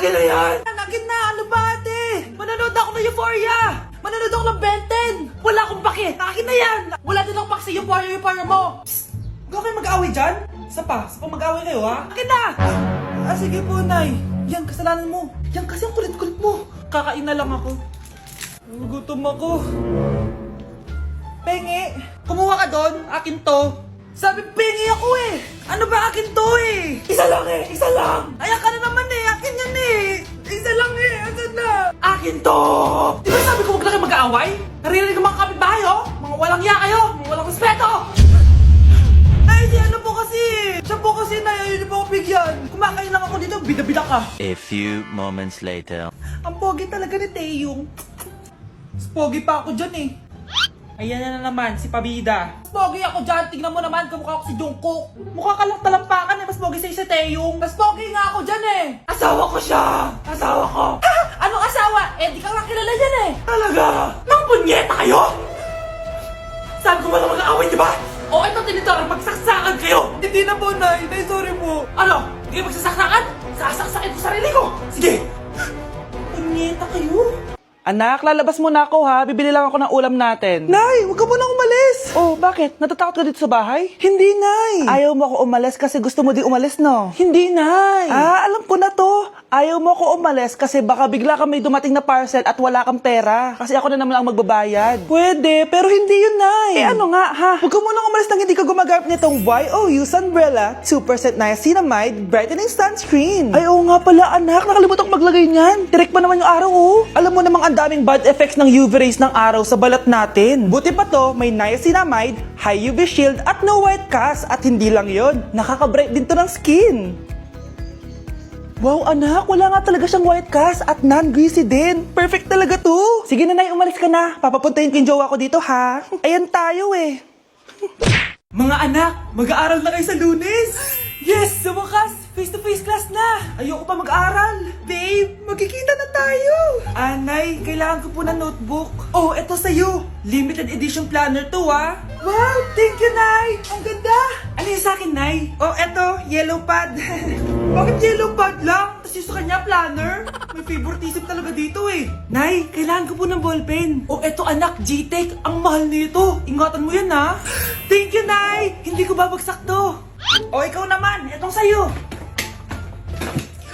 Akin na yan! Akin na! Ano ba ate? Manonood ako ng Euphoria! Manonood ako ng Ben 10! Wala akong pake! Akin na yan! Wala din akong pake sa Euphoria mo! Psst! Huwag kayo mag-away dyan? Isa pa mag-away kayo ha? Akin na! Sige po, Nay. Yan, kasalanan mo. Yan kasi ang kulit-kulit mo. Kakain na lang ako. Gutom ako. Pengi, kumuha ka doon. Akin to. Sabi, pengi ako eh. Ano ba akin to eh? Isa lang eh, isa lang. Ayan ka na naman eh, akin yan eh. Isa lang eh, asan na? Akin to. Di ba sabi ko huwag lang kayo mag-aaway? Naririnig ang mga kapitbahay oh. Mga walang iya kayo, mga walang respeto. Ay, di ano po kasi. Siya po kasi na, ayaw niyo po ako bigyan. Kumakain lang ako dito, bida-bida ka. A few moments later. Ang pogi talaga ni Taeyong. Mas pogi pa ako dyan eh. Ayan na naman, si Pabida. Mas pogi ako dyan, tignan mo naman, kamukha ako si Jungkook. Mukha ka lang talampakan eh, mas pogi sa'yo si Taeyong. Mas pogi nga ako dyan eh. Asawa ko siya! Asawa ko! Ha? Anong asawa? Eh, di ka nga kilala dyan eh. Talaga? Nang punyeta kayo? Sabi ko wala mag-aaway, di ba? O ito tinitor, magsaksakan kayo! Hindi na po, Nay. Nay, sorry po. Ano? Hindi kayo magsasaksakan? Sasaksakin ko sarili ko! Sige! Punyeta kayo? Anak, lalabas muna ako ha. Bibili lang ako ng ulam natin. Nay, huwag ka munang umalis! Oh, bakit? Natatakot ka dito sa bahay? Hindi, Nay! Ayaw mo ako umalis kasi gusto mo di umalis, no? Hindi, Nay! Alam ko na to. Ayaw mo ako umalis kasi baka bigla kang may dumating na parcel at wala kang pera. Kasi ako na naman ang magbabayad. Pwede, pero hindi yun, Nay! Ano nga, ha? Huwag ka munang umalis nang hindi ka gumagamit nitong YOU Sunbrella 2% Niacinamide Brightening Sunscreen. Ay, oo nga pala, anak. Nakalimutan ko maglagay niyan. Direct pa naman yung araw, oh. Alam mo namang ang daming bad effects ng UV rays ng araw sa balat natin. Buti pa to, may niacinamide, high UV shield at no white cast. At hindi lang yon, nakaka-bright din to ng skin. Wow, anak. Wala nga talaga siyang white cast at non-greasy din. Perfect talaga to. Sige na, Nay, umalis ka na. Papapuntahin ko yung jowa ko dito, ha? Ayan tayo eh. Mga anak, mag-aaral na kayo sa Lunes! Yes! Sa wakas! Face-to-face class na! Ayoko pa mag-aaral! Babe, magkikita na tayo! Anay, kailangan ko po ng notebook. Oh, eto sa'yo! Limited edition planner to, ah! Wow! Thank you, Nay! Ang ganda! Ano yung sa'kin, Nay? Oh, eto, yellow pad. Bakit yellow pad lang? Tapos yung sa kanya, planner? May favoritism talaga dito eh. Nay, kailangan ko po ng ballpen. Oh, eto anak, G-Tech. Ang mahal nito. Ingatan mo yan, ha? Thank you, Nay! Hindi ko babagsak to. O, ikaw naman. Etong sa'yo.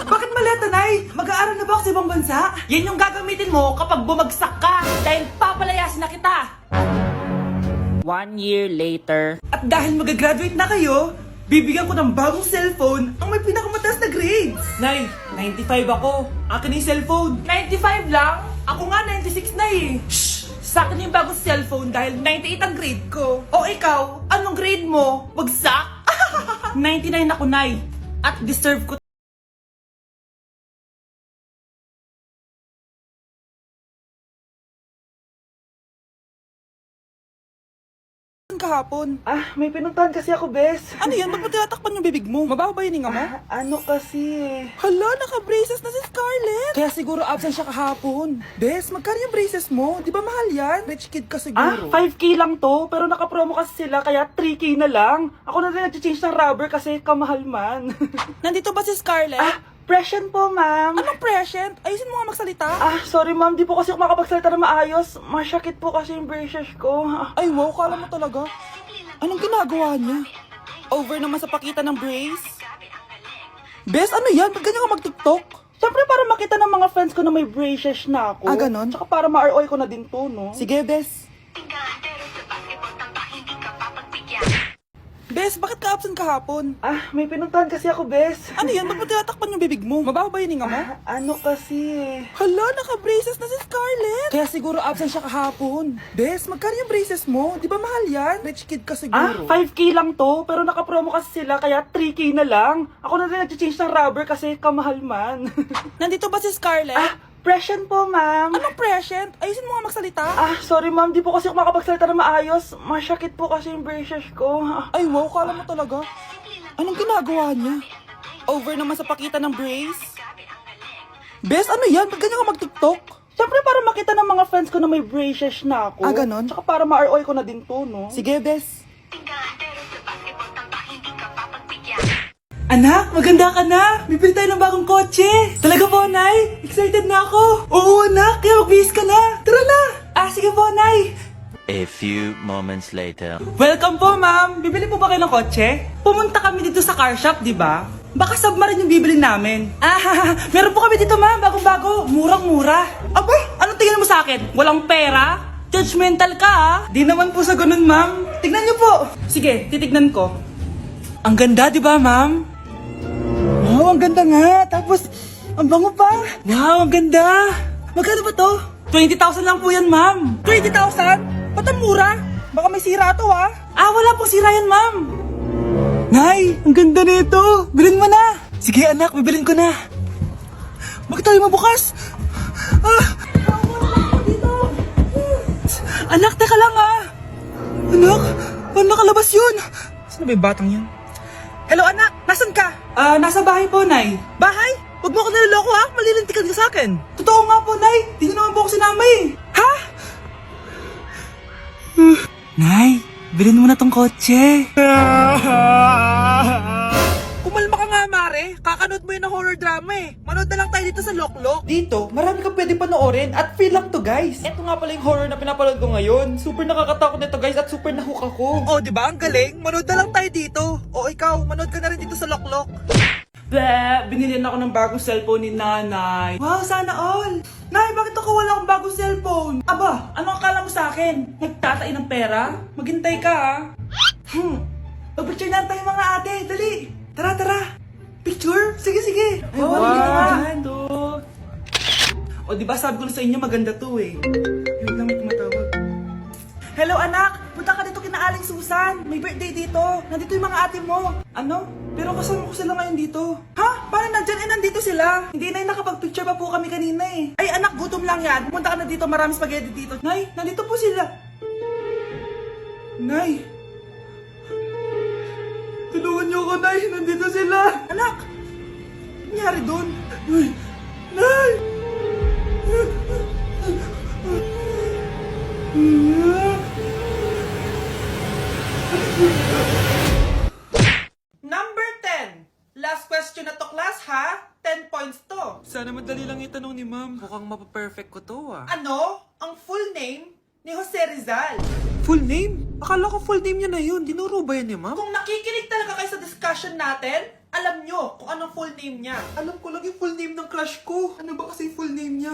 Bakit maleta, Nay? Mag-aaral na ba ako sa ibang bansa? Yan yung gagamitin mo kapag bumagsak ka. Dahil papalayasin na kita. 1 year later. At dahil mag-graduate na kayo, bibigyan ko ng bagong cellphone ang may pinakamataas na grades. Nay, 95 ako. Akin yung cellphone. 95 lang? Ako nga 96 na eh. Shh! Sa akin yung bagong cellphone dahil 98 ang grade ko. O ikaw, anong grade mo? Bagsak? 99 ako, Nay. At deserve ko kahapon. May pinuntahan kasi ako, bes. Ano yan? Ba't mo tinatakpan yung bibig mo? Mabaho ba yung hininga mo? Ano kasi? Hala, naka-braces na si Scarlett! Kaya siguro absent siya kahapon. Bes, magkano yung braces mo? Di ba mahal yan? Rich kid ka siguro. 5K lang to, pero naka-promo kasi sila, kaya 3K na lang. Ako na rin nag-change ng rubber kasi kamahal man. Nandito ba si Scarlett? Present po, ma'am. Anong present? Ayusin mo nga magsalita. Sorry ma'am, di po kasi ako makapagsalita na maayos. Masyakit po kasi yung braces ko. Ay, wow, kala mo talaga. Anong ginagawa niya? Over naman sa pakita ng brace? Bes, ano yan? Ba't ganyan ka mag-tiktok? Siyempre para makita ng mga friends ko na may braces na ako. Ganon? Tsaka para ma-ROI ko na din to, no? Sige, Bes. Bes, bakit ka absent kahapon? May pinuntahan kasi ako, bes. Ano yan? Ba't mo tinatakpan yung bibig mo? Mabaho ba yung hininga mo? Ano kasi? Hala, naka-braces na si Scarlett! Kaya siguro absent siya kahapon. Bes, magkano yung braces mo? Di ba mahal yan? Rich kid ka siguro. 5K lang to, pero naka-promo kasi sila, kaya 3K na lang. Ako na rin nag-change ng rubber kasi kamahal man. Nandito ba si Scarlett? Present po, ma'am. Anong present? Ayusin mo nga magsalita. Sorry ma'am, di po kasi ako makapagsalita na maayos. Masyakit po kasi yung braces ko. Ay, wow, kala mo talaga. Anong ginagawa niya? Over naman sa pakita ng brace? Bes, ano yan? Ba't ganyan ka mag-tiktok? Siyempre para makita ng mga friends ko na may braces na ako. Ganon? Tsaka para ma-ROI ko na din to, no? Sige, Bes. Anak, maganda ka na. Bibili tayo ng bagong kotse. Talaga po, Nay? Excited na ako. Oo, anak. Kaya magbihis ka na. Tara na. Sige po, Nay. A few moments later. Welcome po, ma'am. Bibili po ba kayo ng kotse? Pumunta kami dito sa car shop, di ba? Baka submarine yung bibili namin. Meron po kami dito, ma'am. Bagong-bago. Murang-mura. Aba, anong tingin mo sa akin? Walang pera? Judgmental ka, ah. Di naman po sa ganun, ma'am. Tignan niyo po. Sige, titignan ko. Ang ganda, di ba, ma'am? Wow, ang ganda nga. Tapos, ang bango pa. Wow, ang ganda. Magkano ba to? 20,000 lang po yan, ma'am. 20,000? Ba't ang mura? Baka may sira to, ah. Wala pong sira yan, ma'am. Nay, ang ganda nito. Bilhin mo na. Sige, anak, bibilin ko na. Bakit tayo mabukas? Anak, teka lang, ah. Anak, paano nakalabas yun? Saan ba yung batang yun? Hello, anak. Nasaan ka? Nasa bahay po, Nay. Bahay? Huwag mo ako naloloko, ha? Malilintikan ka sa akin. Totoo nga po, Nay. Di na naman po ako sinama, eh. Ha? Nay, bilhin mo na tong kotse. Kumalma ka nga, Mare. Kakanood mo yun ng horror drama, eh. Manood na lang tayo dito sa Loklok. Dito, marami ka pwede panoorin at free lang to, guys. Ito nga pala yung horror na pinapanood ko ngayon. Super nakakatakot nito, guys, at super nahook ako. Oh, di ba? Ang galing. Manood na lang tayo dito. O ikaw, manood ka na rin dito sa Loklok. Binilihan ako ng bagong cellphone ni Nanay. Wow, sana all. Nay, bakit ako wala akong bagong cellphone? Aba, ano akala mo sa akin? Nagtatain ng pera? Maghintay ka, ah. Pag-picture na tayo, mga ate. Dali. Tara, tara. Picture? Sige, sige. Ay, wow, ganda. O, diba sabi ko na sa inyo, maganda to, eh. Yun lang, may tumatawag. Hello, anak. Punta ka dito kina Aling Susan. May birthday dito. Nandito yung mga ate mo. Ano? Pero kasama ko sila ngayon dito. Ha? Paano nandyan? Nandito sila. Hindi na nakapag-picture pa po kami kanina, eh. Ay, anak, gutom lang yan. Pumunta ka na dito. Marami spaghetti dito. Nay, nandito po sila. Nay. Tulungan niyo ako, Nay. Nandito sila. Anak! Ano nangyari doon? Nay! Nay! Number 10. Last question na to, class, ha? 10 points to. Sana madali lang itanong ni ma'am. Mukhang mapaperfect ko to, ah. Ano? Ang full name ni Jose Rizal. Full name? Akala ko full name niya na yun. Dinuro ba yan ni ma'am? Kung nakikinig talaga kayo sa discussion natin, alam nyo kung anong full name niya. Alam ko lang yung full name ng crush ko. Ano ba kasi yung full name niya?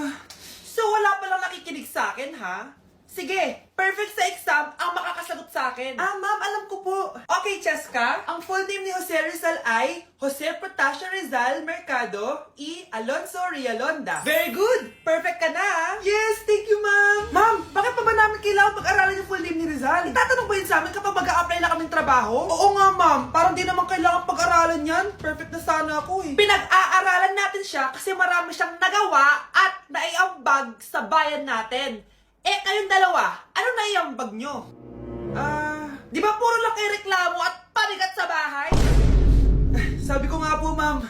So wala palang nakikinig sa akin, ha? Sige, perfect sa exam ang makakasagot sa akin. Ma'am, alam ko po. Okay, Cheska, ang full name ni Jose Rizal ay Jose Protasio Rizal Mercado y Alonso Rialonda. Very good! Perfect ka na, ha? Yes, thank you, ma'am. Ma'am, bakit pa ba namin kailangan pag-aralan yung full name ni Rizal? Itatanong ba yun sa amin kapag mag-a-apply na kaming trabaho? Oo nga, ma'am. Parang di naman kailangan pag-aralan yan. Perfect na sana ako, eh. Pinag-aaralan natin siya kasi marami siyang nagawa at naiambag sa bayan natin. Kayong dalawa, ano na iambag nyo? Di ba puro lang kayo reklamo at panigat sa bahay? Sabi ko nga po, ma'am.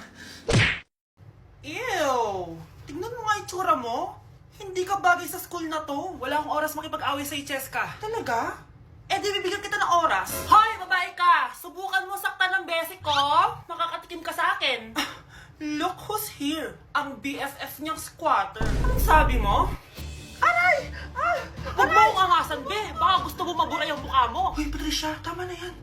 Ew! Tingnan mo nga yung tsura mo. Hindi ka bagay sa school na to. Wala akong oras makipag-away sa Cheska. Talaga? Di bibigyan kita ng oras. Hoy, babae ka! Subukan mo saktan ng basic ko. Makakatikim ka sa akin. Look who's here. Ang BFF niyang squatter. Anong sabi mo? Aray! Huwag mo akong angasan, be. Baka gusto mo mabura yung mukha mo. Hoy, Patricia, tama na yan.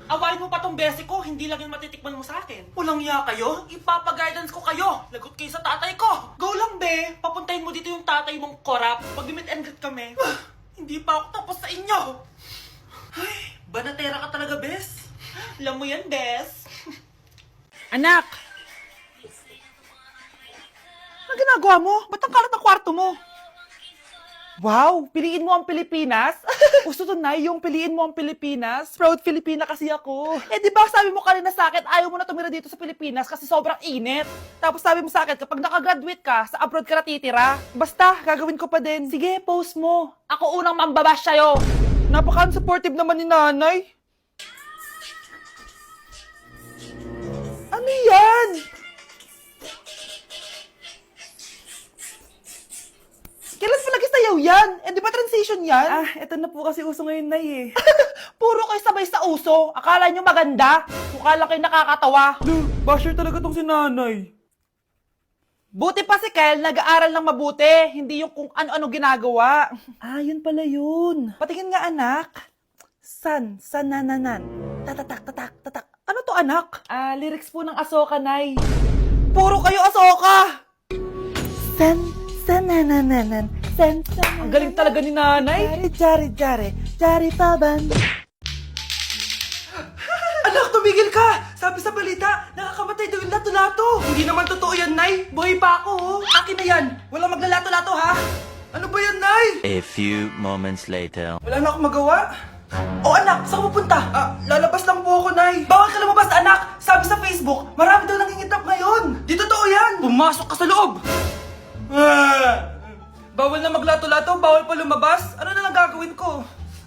Awayin mo pa tong basic ko, hindi lang yung matitikman mo sa akin. Walang iya kayo? Ipapa-guidance ko kayo. Lagot kayo sa tatay ko. Go lang, be. Papuntahin mo dito yung tatay mong korap. Mag-meet and greet kami. Hindi pa ako tapos sa inyo. Ay, banatera ka talaga, bes. Alam mo yan, bes. Anak! Ano ginagawa mo? Ba't ang kalat ng kwarto mo? Wow, piliin mo ang Pilipinas? Gusto to, Nay, yung piliin mo ang Pilipinas? Proud Filipina kasi ako. Di ba sabi mo kanina sa akin, ayaw mo na tumira dito sa Pilipinas kasi sobrang init. Tapos sabi mo sa akin, kapag nakagraduate ka, sa abroad ka na titira. Basta, gagawin ko pa din. Sige, post mo. Ako unang mambabash sa'yo. Napaka-supportive naman ni Nanay. Ano yan? Kailan pa lagi sayaw yan? Di ba transition yan? Eto na po kasi uso ngayon, Nay, eh. Puro kayo sabay sa uso. Akala nyo maganda? Kung Mukha lang kayo nakakatawa. Basher talaga tong si nanay. Buti pa si Kyle, nag-aaral ng mabuti, hindi yung kung ano-ano ginagawa. Ah, yun pala yun. Patingin nga, anak. Sanananan. Tatak. Ano to, anak? Ah, lyrics po ng Asoka, Nay. Puro kayo Asoka! Sanananan. Ang galing talaga ni nanay. Jari paban. Anak, tumigil ka! Sabi sa balita, nakakamatay daw yung lato-lato. Hindi naman totoo yan, Nay. Buhay pa ako, oh. Akin na yan. Walang maglalato-lato, ha? Ano ba yan, Nay? A few moments later. Wala na akong magawa. Oh, anak, saan ka pupunta? Lalabas lang po ako, Nay. Bawal ka lumabas, anak. Sabi sa Facebook, marami daw nangingitap ngayon. Di totoo yan. Pumasok ka sa loob. Bawal na maglato-lato, bawal pa lumabas. Ano na lang gagawin ko?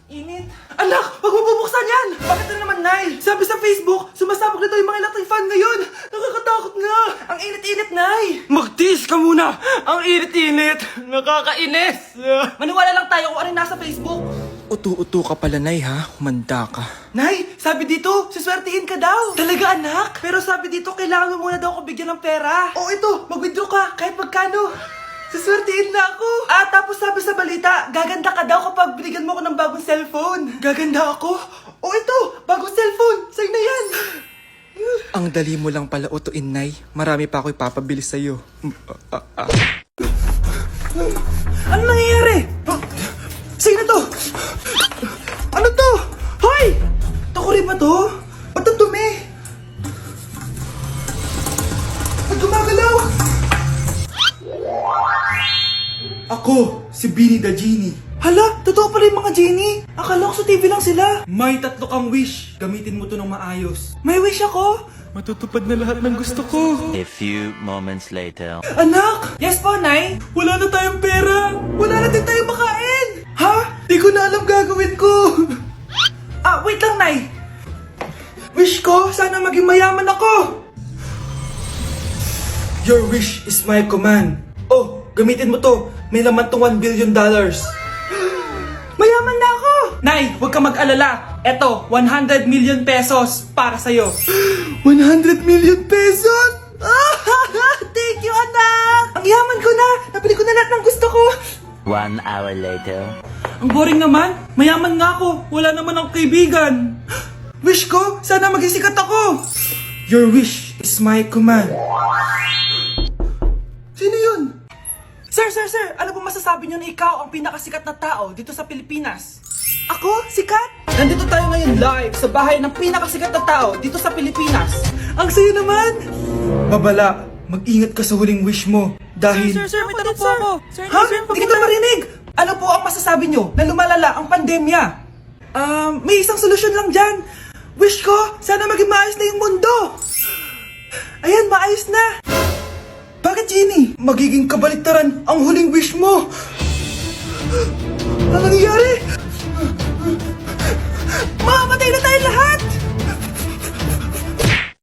Init. Anak, wag mo bubuksan yan! Bakit na naman, Nay? Sabi sa Facebook, sumasabog na daw yung mga electric fan ngayon. Nakakatakot nga. Ang init-init, Nay. Magtiis ka muna. Ang init-init. Nakakainis. Maniwala lang tayo kung ano yung nasa Facebook. Utu-utu ka pala, Nay, ha? Humanda ka. Nay, sabi dito, siswertihin ka daw. Talaga, anak? Pero sabi dito, kailangan mo muna daw ako bigyan ng pera. O ito, mag-withdraw ka, kahit magkano. Siswertihin na ako. Tapos sabi sa balita, gaganda ka daw kapag binigyan mo ako ng bagong cellphone. Gaganda ako? O ito, bagong cellphone. Sa'yo na yan. Ang dali mo lang pala utuin, Nay. Marami pa ako ipapabili sa'yo. Ano nangyayari? Sa'yo na to. Ano to? Hoy! Takuri ba to? Ba't ang dumi? Ba't gumagalaw? Ako, si Beanie the Genie. Hala, totoo pala yung mga genie. Akala ko sa TV lang sila. May 3 kang wish. Gamitin mo to ng maayos. May wish ako? Matutupad na lahat ng gusto ko. A few moments later. Anak! Yes po, Nay? Wala na tayong pera. Wala na din tayong makain. Ha? Di ko na alam gagawin ko. Wait lang, Nay. Wish ko, sana maging mayaman ako. Your wish is my command. Oh, gamitin mo to. May laman tong $1 billion. Mayaman na ako! Nay, huwag ka mag-alala. Eto, 100 million pesos para sa'yo. 100 million pesos? Thank you, anak! Ang yaman ko na! Nabili ko na lahat ng gusto ko! 1 hour later. Ang boring naman. Mayaman nga ako. Wala naman akong kaibigan. Wish ko, sana maging sikat ako. Your wish is my command. Sino yun? Sir! Ano po masasabi niyo na ikaw ang pinakasikat na tao dito sa Pilipinas? Ako? Sikat? Nandito tayo ngayon live sa bahay ng pinakasikat na tao dito sa Pilipinas. Ang sayo naman! Babala, mag-ingat ka sa huling wish mo. Dahil... Sir, may tanong po ako. Ha? Hindi kita marinig! Ano po ang masasabi nyo na lumalala ang pandemya? May isang solusyon lang dyan. Wish ko, sana maging maayos na yung mundo. Ayan, maayos na. Bakit, Genie? Magiging kabaliktaran ang huling wish mo. Ano nangyayari?